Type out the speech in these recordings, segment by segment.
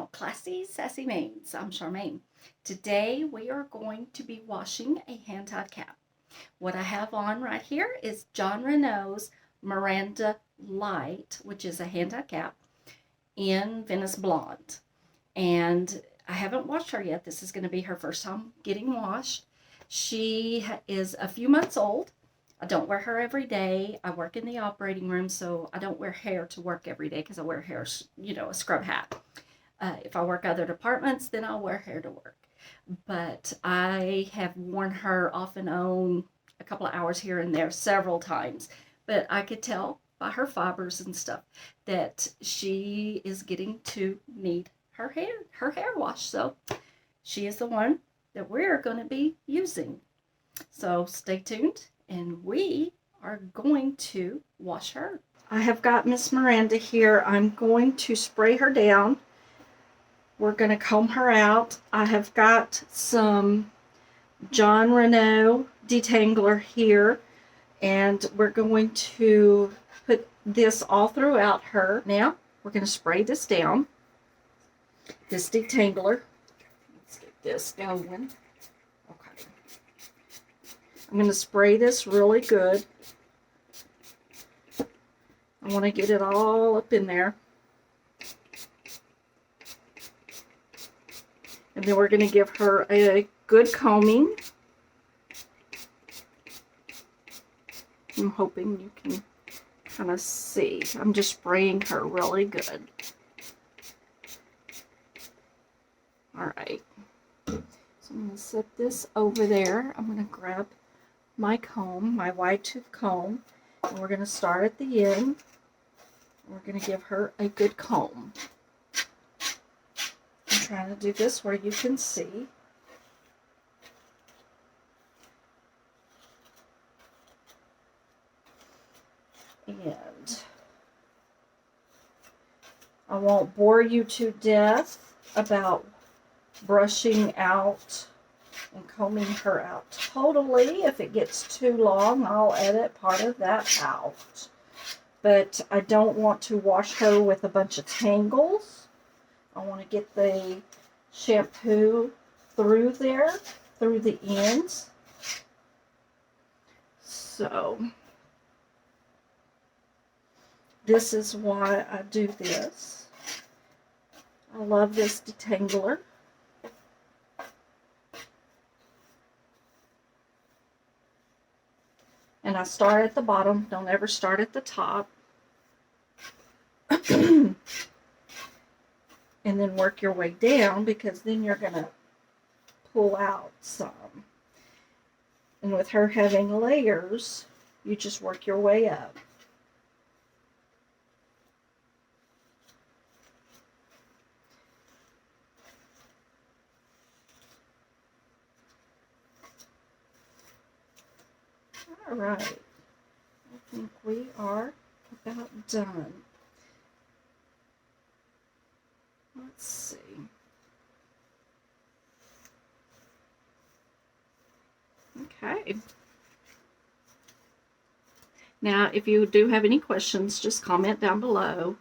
channel, Classy Sassy Mains. I'm Charmaine. Today we are going to be washing a hand-tied cap. What I have on right here is Jon Renau's Miranda Lite, which is a hand-tied cap in Venice Blonde. And I haven't washed her yet. This is going to be her first time getting washed. She is a few months old. I don't wear her every day. I work in the operating room, so I don't wear hair to work every day because I wear hair, a scrub hat. If I work other departments, then I'll wear hair to work. But I have worn her off and on a couple of hours here and there several times. But I could tell by her fibers and stuff that she is getting to need her hair wash. So she is the one that we're going to be using. So stay tuned. And we are going to wash her. I have got Miss Miranda here. I'm going to spray her down. We're going to comb her out. I have got some Jon Renau detangler here, and we're going to put this all throughout her. Now, we're going to spray this down. This detangler. Let's get this going. I'm going to spray this really good. I want to get it all up in there. And then we're going to give her a good combing. I'm hoping you can kind of see. I'm just spraying her really good. All right. So I'm going to set this over there. I'm going to grab my comb, my wide tooth comb, and we're going to start at the end. We're going to give her a good comb. I'm trying to do this where you can see. And I won't bore you to death about brushing out and combing her out totally. If it gets too long, I'll edit part of that out. But I don't want to wash her with a bunch of tangles. I want to get the shampoo through there, through the ends. So, this is why I do this. I love this detangler. And I start at the bottom. Don't ever start at the top. And then work your way down, because then you're going to pull out some. And with her having layers, you just work your way up. All right, I think we are about done. Let's see. Okay. Now, if you do have any questions, just comment down below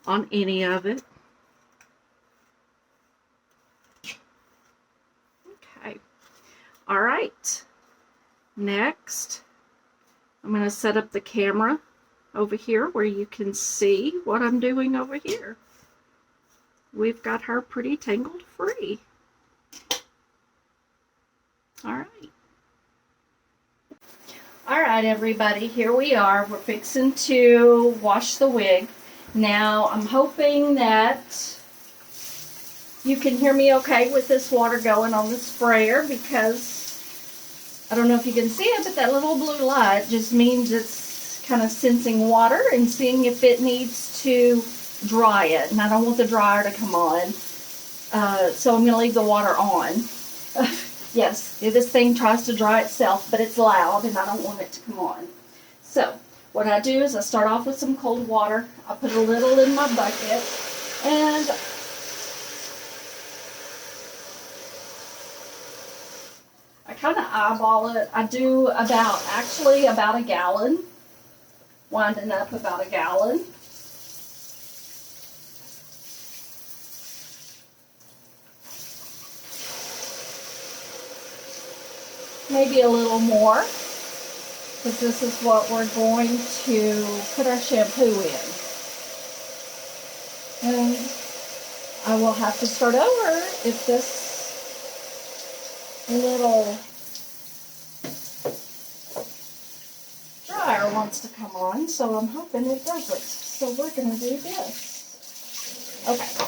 on any of it. Okay. All right. Next, I'm going to set up the camera over here where you can see what I'm doing over here. We've got her pretty tangled free. All right. All right, everybody, here we are. We're fixing to wash the wig. Now, I'm hoping that you can hear me okay with this water going on the sprayer, because I don't know if you can see it, but that little blue light just means it's kind of sensing water and seeing if it needs to dry it. And I don't want the dryer to come on. So I'm going to leave the water on. Yes, this thing tries to dry itself, but it's loud and I don't want it to come on. So what I do is I start off with some cold water. I put a little in my bucket, and I kind of eyeball it. I do actually about a gallon, winding up about a gallon. maybe a little more, because this is what we're going to put our shampoo in. And I will have to start over if this little dryer wants to come on, so I'm hoping it doesn't. So we're going to do this. Okay.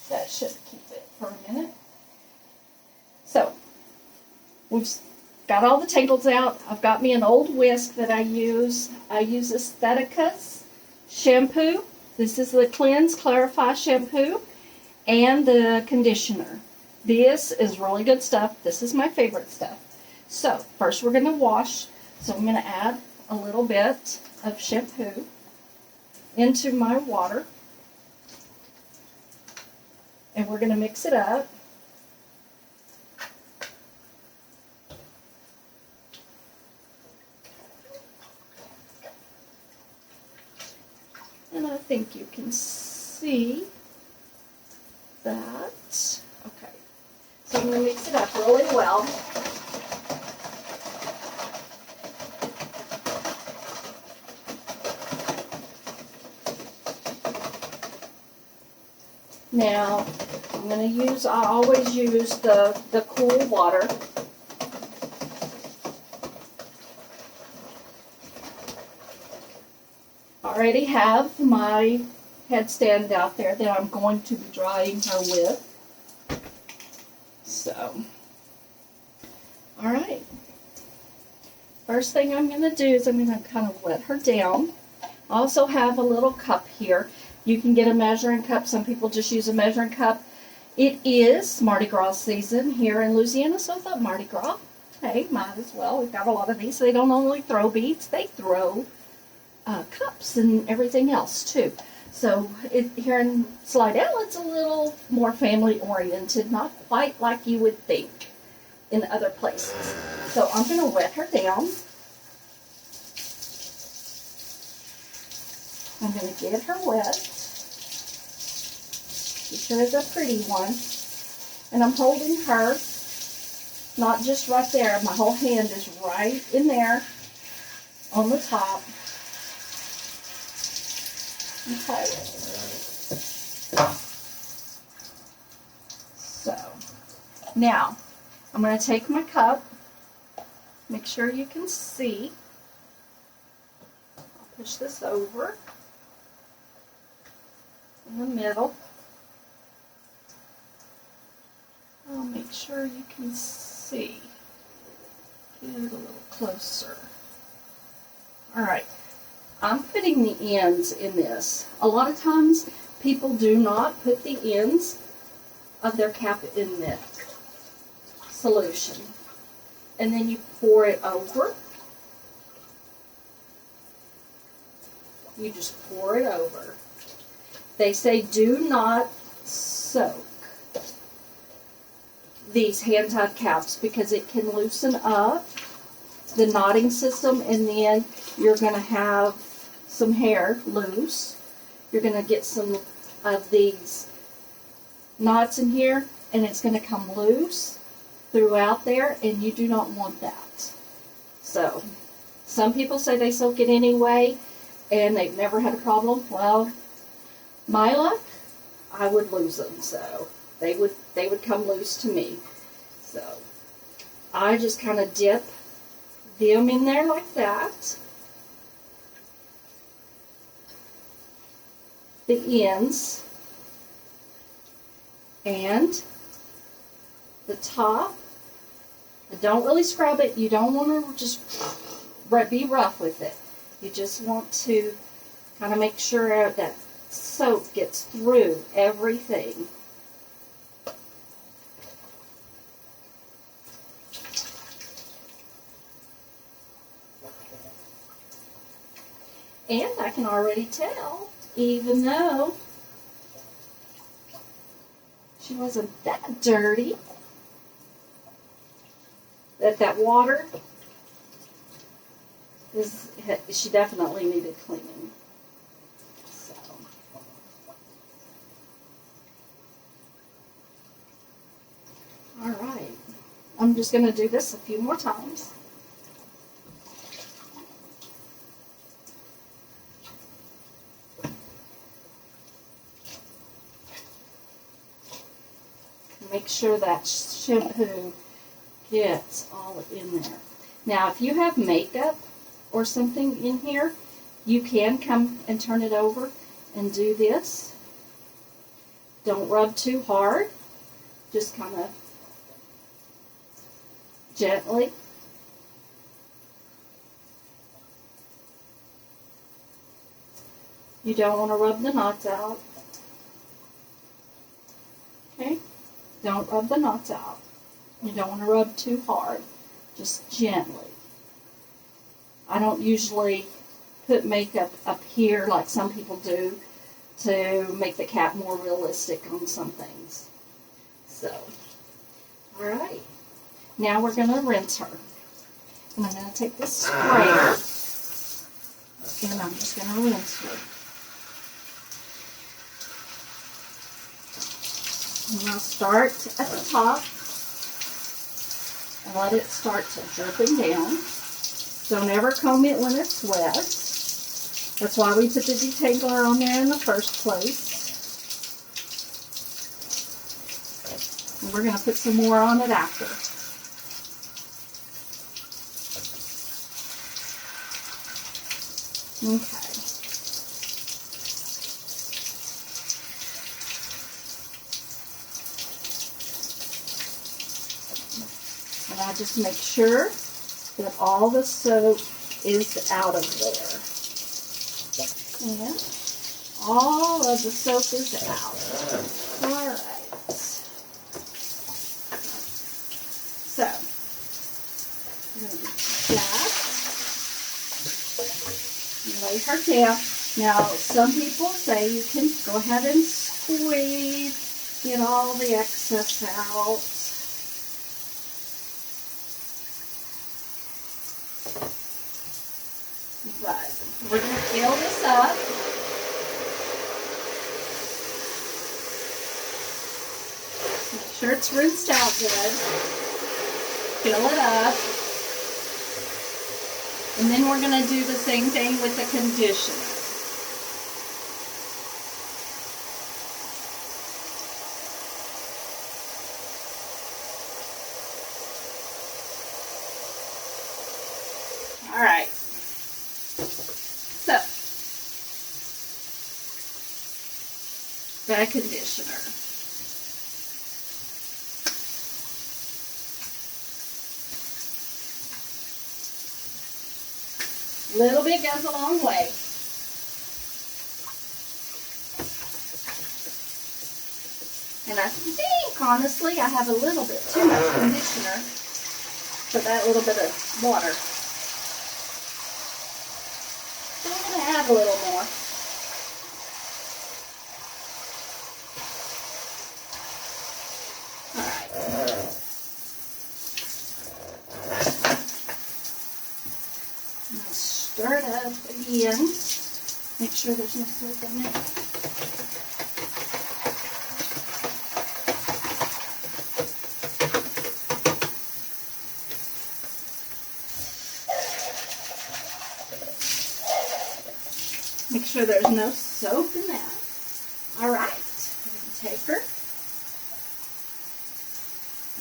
That should keep it for a minute. So, we've got all the tangles out. I've got me an old whisk that I use. I use Estetica's shampoo. This is the Cleanse Clarify shampoo and the conditioner. This is really good stuff. This is my favorite stuff. So, first we're going to wash. So I'm going to add a little bit of shampoo into my water. And we're going to mix it up. And I think you can see that. Okay. So I'm going to mix it up really well. Now, I'm going to use, I always use the cool water. I already have my headstand out there that I'm going to be drying her with. So, alright. First thing I'm going to do is I'm going to kind of wet her down. I also have a little cup here. You can get a measuring cup. Some people just use a measuring cup. It is Mardi Gras season here in Louisiana, so I thought Mardi Gras. Hey, might as well. We've got a lot of these. They don't only throw beads, they throw cups and everything else too. So here in Slidell, it's a little more family oriented, not quite like you would think in other places. So I'm going to wet her down. I'm going to get her wet. Be sure it's a pretty one. And I'm holding her, not just right there. My whole hand is right in there on the top. Okay. So, now, I'm going to take my cup. Make sure you can see. I'll push this over in the middle. I'll make sure you can see. Get it a little closer. Alright, I'm putting the ends in this. A lot of times people do not put the ends of their cap in this solution. And then you pour it over. You just pour it over. They say do not soak these hand-tied caps because it can loosen up the knotting system, and then you're going to have some hair loose. You're going to get some of these knots in here, and it's going to come loose throughout there, and you do not want that. So, some people say they soak it anyway, and they've never had a problem. Well, my luck, I would lose them, so they would come loose to me. So I just kind of dip them in there like that. The ends and the top. Don't really scrub it. You don't want to just be rough with it. You just want to kind of make sure that soap gets through everything. And I can already tell, even though she wasn't that dirty, that water she definitely needed cleaning. So. All right. I'm just going to do this a few more times. Make sure that shampoo gets all in there. Now, if you have makeup or something in here, you can come and turn it over and do this. Don't rub too hard. Just kind of gently. You don't want to rub the knots out. Okay? Don't rub the knots out. You don't want to rub too hard. Just gently. I don't usually put makeup up here like some people do to make the cap more realistic on some things. So, alright. Now we're going to rinse her. And I'm going to take this sprayer and I'm just going to rinse her. And I'll start at the top and let it start to dripping down. Don't ever comb it when it's wet. That's why we put the detangler on there in the first place. And we're going to put some more on it after. Okay. And I just make sure that all the soap is out of there. And all of the soap is out. Alright. So, I'm going to do that. Lay her down. Now, some people say you can go ahead and squeeze, get all the excess out. But we're going to fill this up. Make sure it's rinsed out good. Fill it up. And then we're going to do the same thing with the conditioner. All right. So, the conditioner. A little bit goes a long way. And I think, honestly, I have a little bit too much conditioner for that little bit of water. So I'm going to add a little more. Alright. Stir it up again. Make sure there's no soap in it. Make sure there's no soap in that. Alright, I'm going to take her.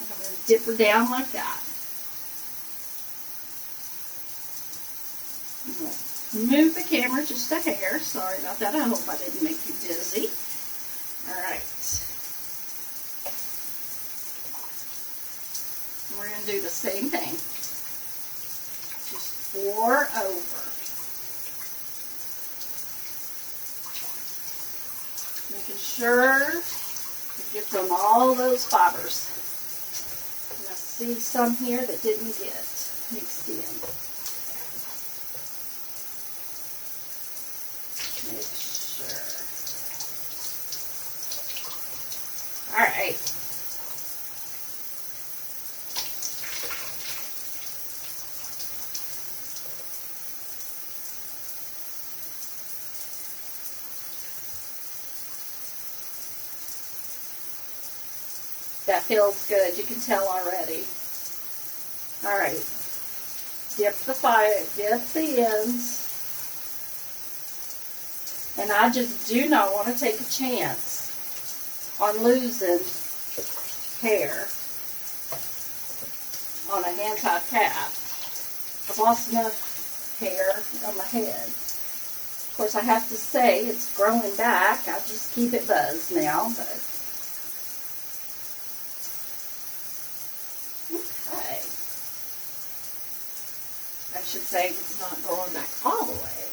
I'm going to dip her down like that. Move the camera just a hair. Sorry about that. I hope I didn't make you dizzy. Alright. We're going to do the same thing. Just pour over. Making sure it gets on all those fibers. And I see some here that didn't get mixed in. Make sure. Alright. That feels good. You can tell already. All right. Dip the ends. And I just do not want to take a chance on losing hair on a hand-tied cap. I've lost enough hair on my head. Of course, I have to say it's growing back. I just keep it buzzed now. But okay. I should say it's not growing back all the way.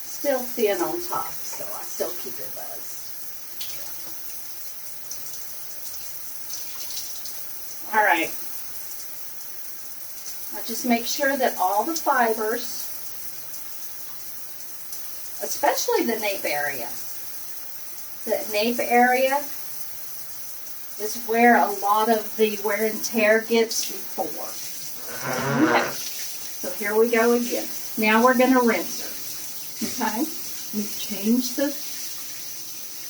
Still thin on top, so I still keep it buzzed. All right. I just make sure that all the fibers, especially the nape area is where a lot of the wear and tear gets before. Okay. So here we go again. Now we're going to rinse her. Okay, let me change the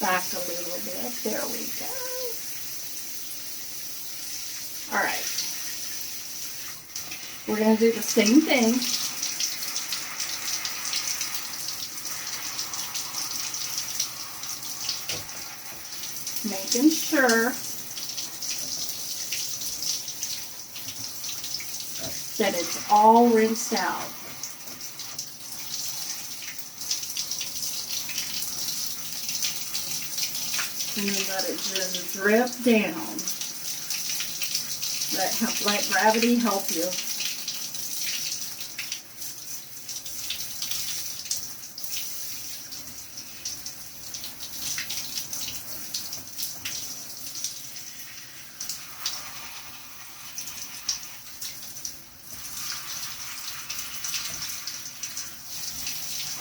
back a little bit. There we go. All right. We're going to do the same thing. Making sure that it's all rinsed out. And then let it just drip down. Let gravity help you.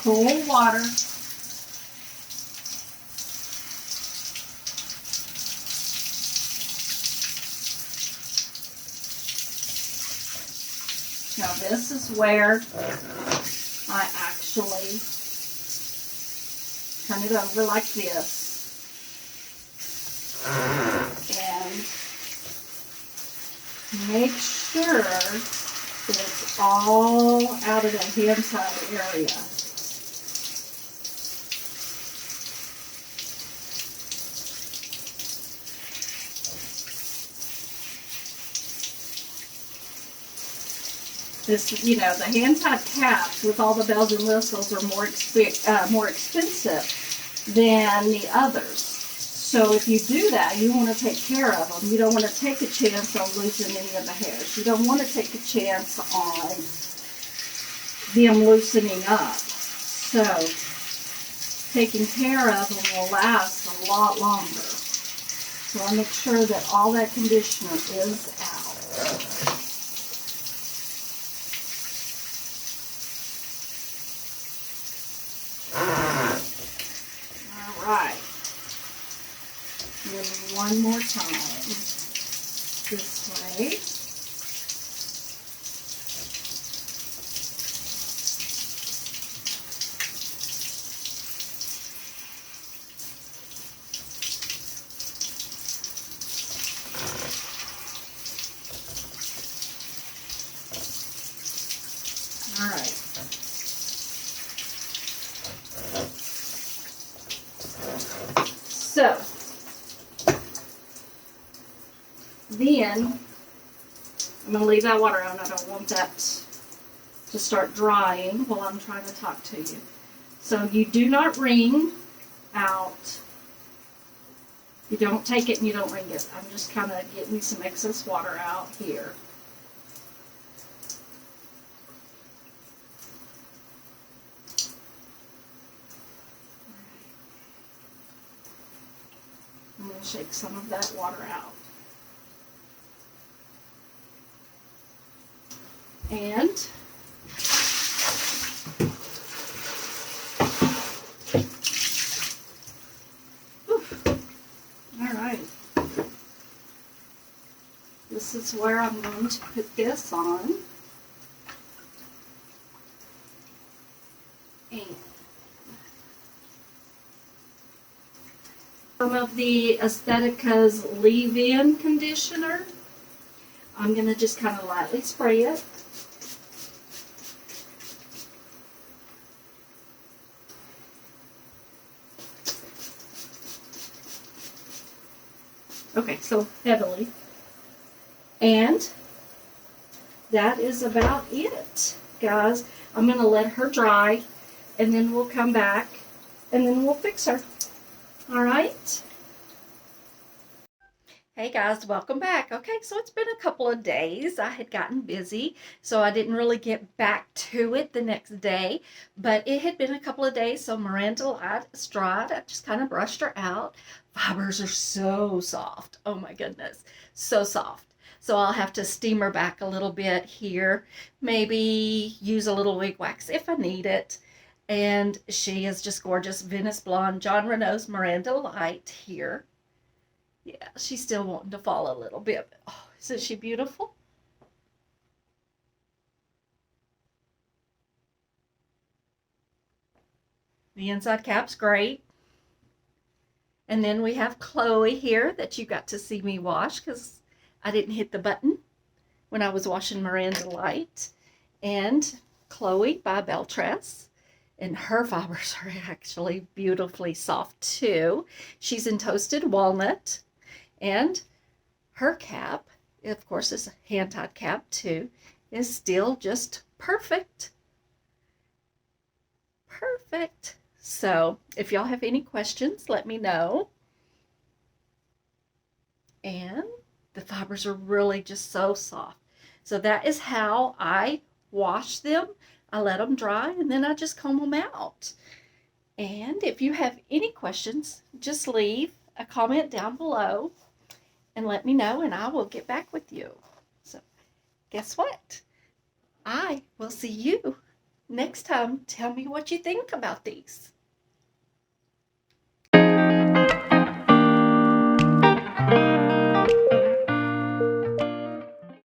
Cool water. Now this is where I actually turn it over like this and make sure that it's all out of the hand side area. This, the hand-tied caps with all the bells and whistles are more expensive than the others. So if you do that, you want to take care of them. You don't want to take a chance on losing any of the hairs. You don't want to take a chance on them loosening up. So taking care of them will last a lot longer. So I make sure that all that conditioner is out. Alright. And then one more time. This way. Alright. So, then, I'm going to leave that water on. I don't want that to start drying while I'm trying to talk to you. So you do not wring out. You don't take it and you don't wring it. I'm just kind of getting some excess water out here. I'm going to shake some of that water out. And all right. This is where I'm going to put this on. And some of the Estetica's leave-in conditioner. I'm going to just kind of lightly spray it. Okay, so heavily. And that is about it, guys. I'm going to let her dry, and then we'll come back, and then we'll fix her. All right? Hey guys, welcome back. Okay, so it's been a couple of days. I had gotten busy, so I didn't really get back to it the next day, but it had been a couple of days, so Miranda Lite is dried. I just kind of brushed her out. Fibers are so soft. Oh my goodness, so soft. So I'll have to steam her back a little bit here, maybe use a little wig wax if I need it. And she is just gorgeous. Venice Blonde, Jon Renau's Miranda Lite here. Yeah, she's still wanting to fall a little bit. Oh, isn't she beautiful? The inside cap's great. And then we have Chloe here that you got to see me wash because I didn't hit the button when I was washing Miranda Lite. And Chloe by Belle Tress. And her fibers are actually beautifully soft too. She's in Toasted Walnut. And her cap, of course, is a hand-tied cap too, is still just perfect. Perfect. So if y'all have any questions, let me know. And the fibers are really just so soft. So that is how I wash them. I let them dry and then I just comb them out. And if you have any questions, just leave a comment down below and let me know, and I will get back with you. So guess what? I will see you next time. Tell me what you think about these.